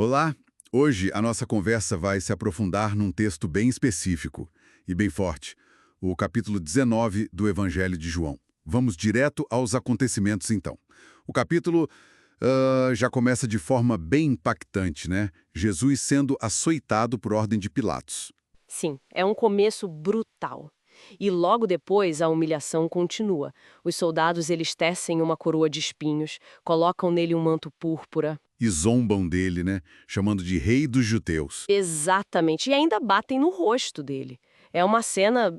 Olá! Hoje a nossa conversa vai se aprofundar num texto bem específico e bem forte, o capítulo 19 do Evangelho de João. Vamos direto aos acontecimentos, então. O capítulo já começa de forma bem impactante, né? Jesus sendo açoitado por ordem de Pilatos. Sim, é um começo brutal. E logo depois a humilhação continua. Os soldados eles tecem uma coroa de espinhos, colocam nele um manto púrpura. E zombam dele, né? Chamando de Rei dos Judeus. Exatamente, e ainda batem no rosto dele. É uma cena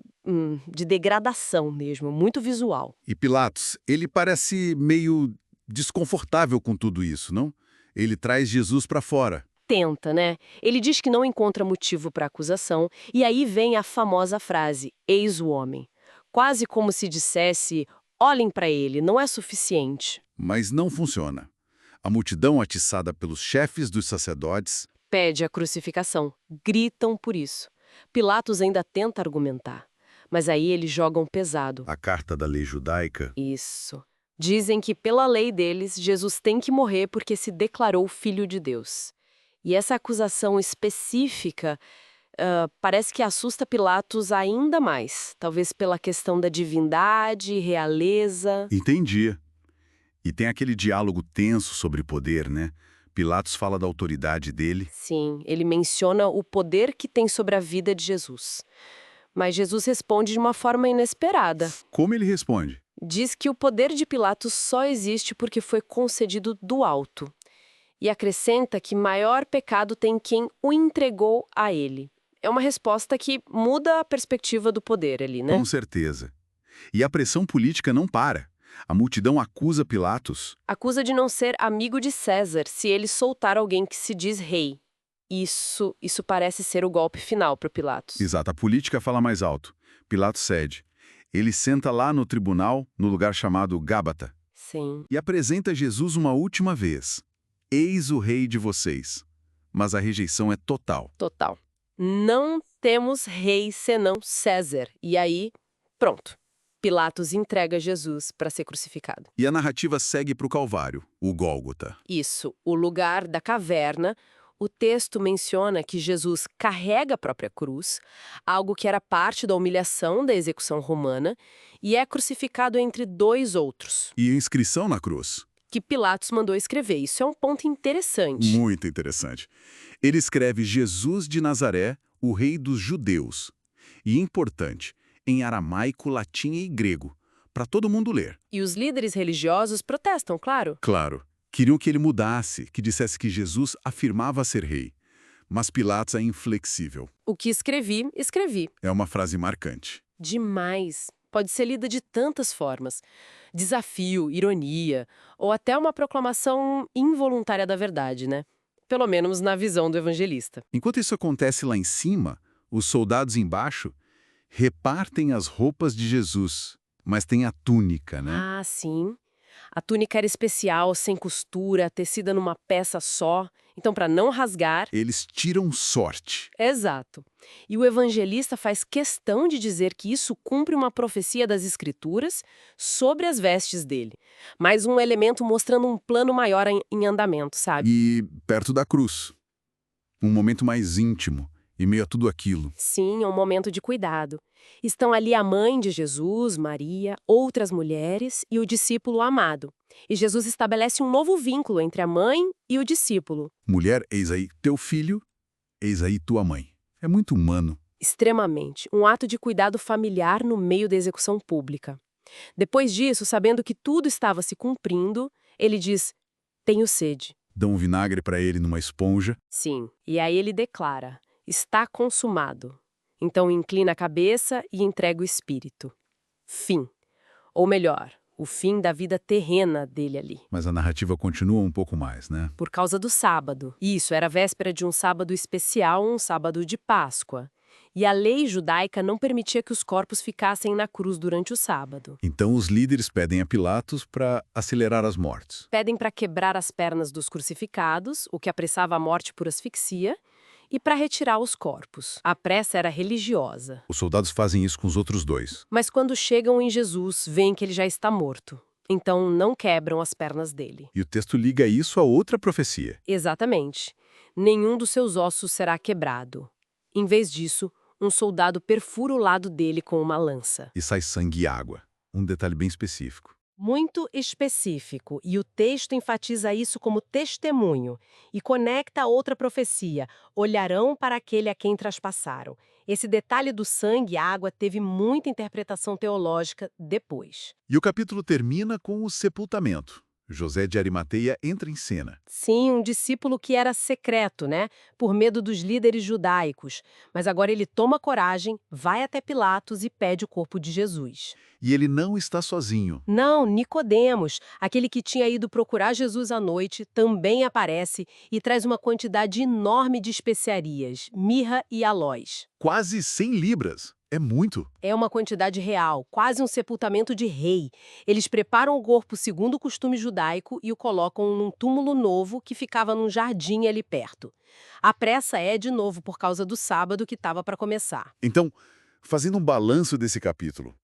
de degradação mesmo, muito visual. E Pilatos, ele parece meio desconfortável com tudo isso, não? Ele traz Jesus para fora. Tenta, né? Ele diz que não encontra motivo para acusação, e aí vem a famosa frase: eis o homem. Quase como se dissesse: olhem para ele, não é suficiente. Mas não funciona. A multidão atiçada pelos chefes dos sacerdotes, Pede a crucificação. Gritam por isso. Pilatos ainda tenta argumentar. Mas aí eles jogam pesado. a carta da lei judaica, Isso. Dizem que, pela lei deles, Jesus tem que morrer porque se declarou filho de Deus. E essa acusação específica parece que assusta Pilatos ainda mais. Talvez pela questão da divindade, realeza. entendia. E tem aquele diálogo tenso sobre poder, né? Pilatos fala da autoridade dele. Sim, ele menciona o poder que tem sobre a vida de Jesus. Mas Jesus responde de uma forma inesperada. Como ele responde? Diz que o poder de Pilatos só existe porque foi concedido do alto. E acrescenta que maior pecado tem quem o entregou a ele. É uma resposta que muda a perspectiva do poder ali, né? Com certeza. E a pressão política não para. A multidão acusa Pilatos. Acusa de não ser amigo de César se ele soltar alguém que se diz rei. Isso parece ser o golpe final para Pilatos. Exato, a política fala mais alto. Pilatos cede. Ele senta lá no tribunal, no lugar chamado Gábata, Sim. e apresenta Jesus uma última vez. Eis o rei de vocês. Mas a rejeição é total. Total. Não temos rei senão César. E aí, pronto. Pilatos entrega Jesus para ser crucificado. E a narrativa segue para o Calvário, o Gólgota. Isso, o lugar da caverna. O texto menciona que Jesus carrega a própria cruz, algo que era parte da humilhação da execução romana, e é crucificado entre dois outros, E a inscrição na cruz. que Pilatos mandou escrever. Isso é um ponto interessante. Muito interessante. Ele escreve Jesus de Nazaré, o rei dos judeus. E importante, em aramaico, latim e grego, para todo mundo ler. E os líderes religiosos protestam, claro. Claro, queriam que ele mudasse, que dissesse que Jesus afirmava ser rei. Mas Pilatos é inflexível. O que escrevi, escrevi. É uma frase marcante. Demais. Pode ser lida de tantas formas. Desafio, ironia, ou até uma proclamação involuntária da verdade, né? Pelo menos na visão do evangelista. Enquanto isso acontece lá em cima, os soldados embaixo repartem as roupas de Jesus, mas tem a túnica, né? Ah, sim. A túnica era especial, sem costura, tecida numa peça só. Então, para não rasgar. Eles tiram sorte. Exato. E o evangelista faz questão de dizer que isso cumpre uma profecia das Escrituras sobre as vestes dele. Mais um elemento mostrando um plano maior em andamento, sabe? E perto da cruz. Um momento mais íntimo, em meio a tudo aquilo. Sim, é um momento de cuidado. Estão ali a mãe de Jesus, Maria, outras mulheres e o discípulo amado. E Jesus estabelece um novo vínculo entre a mãe e o discípulo. Mulher, eis aí teu filho, eis aí tua mãe. É muito humano. Extremamente. Um ato de cuidado familiar no meio da execução pública. Depois disso, sabendo que tudo estava se cumprindo, ele diz: tenho sede. Dão um vinagre para ele numa esponja. Sim. E aí ele declara: está consumado. Então inclina a cabeça e entrega o espírito. Fim. Ou melhor, o fim da vida terrena dele ali. Mas a narrativa continua um pouco mais, né? Por causa do sábado. Isso, era véspera de um sábado especial, um sábado de Páscoa. E a lei judaica não permitia que os corpos ficassem na cruz durante o sábado. Então os líderes pedem a Pilatos para acelerar as mortes. Pedem para quebrar as pernas dos crucificados, o que apressava a morte por asfixia, e para retirar os corpos. A pressa era religiosa. Os soldados fazem isso com os outros dois. Mas quando chegam em Jesus, veem que ele já está morto. Então não quebram as pernas dele. E o texto liga isso a outra profecia. Exatamente. nenhum dos seus ossos será quebrado. Em vez disso, um soldado perfura o lado dele com uma lança. E sai sangue e água. Um detalhe bem específico. Muito específico, e o texto enfatiza isso como testemunho e conecta a outra profecia: olharão para aquele a quem traspassaram. Esse detalhe do sangue e água teve muita interpretação teológica depois. E o capítulo termina com o sepultamento. José de Arimateia entra em cena. Sim, um discípulo que era secreto, né? Por medo dos líderes judaicos. Mas agora ele toma coragem, vai até Pilatos e pede o corpo de Jesus. E ele não está sozinho. Não, Nicodemos, aquele que tinha ido procurar Jesus à noite, também aparece e traz uma quantidade enorme de especiarias, mirra e aloés. Quase 100 libras. É muito. É uma quantidade real, quase um sepultamento de rei. Eles preparam o corpo segundo o costume judaico e o colocam num túmulo novo que ficava num jardim ali perto. A pressa é, de novo, por causa do sábado que estava para começar. Então, fazendo um balanço desse capítulo,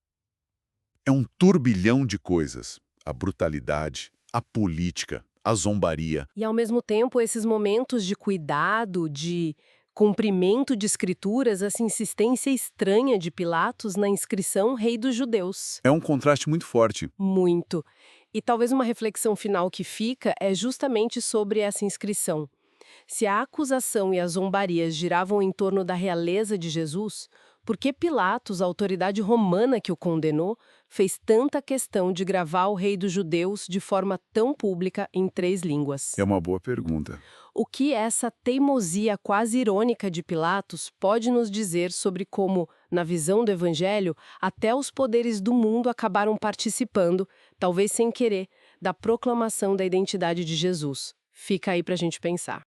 é um turbilhão de coisas. A brutalidade, a política, a zombaria. E, ao mesmo tempo, esses momentos de cuidado, de cumprimento de escrituras, essa insistência estranha de Pilatos na inscrição Rei dos Judeus. É um contraste muito forte. Muito. E talvez uma reflexão final que fica é justamente sobre essa inscrição. Se a acusação e as zombarias giravam em torno da realeza de Jesus, por que Pilatos, a autoridade romana que o condenou, fez tanta questão de gravar o Rei dos Judeus de forma tão pública em 3 línguas? É uma boa pergunta. O que essa teimosia quase irônica de Pilatos pode nos dizer sobre como, na visão do Evangelho, até os poderes do mundo acabaram participando, talvez sem querer, da proclamação da identidade de Jesus? Fica aí pra gente pensar.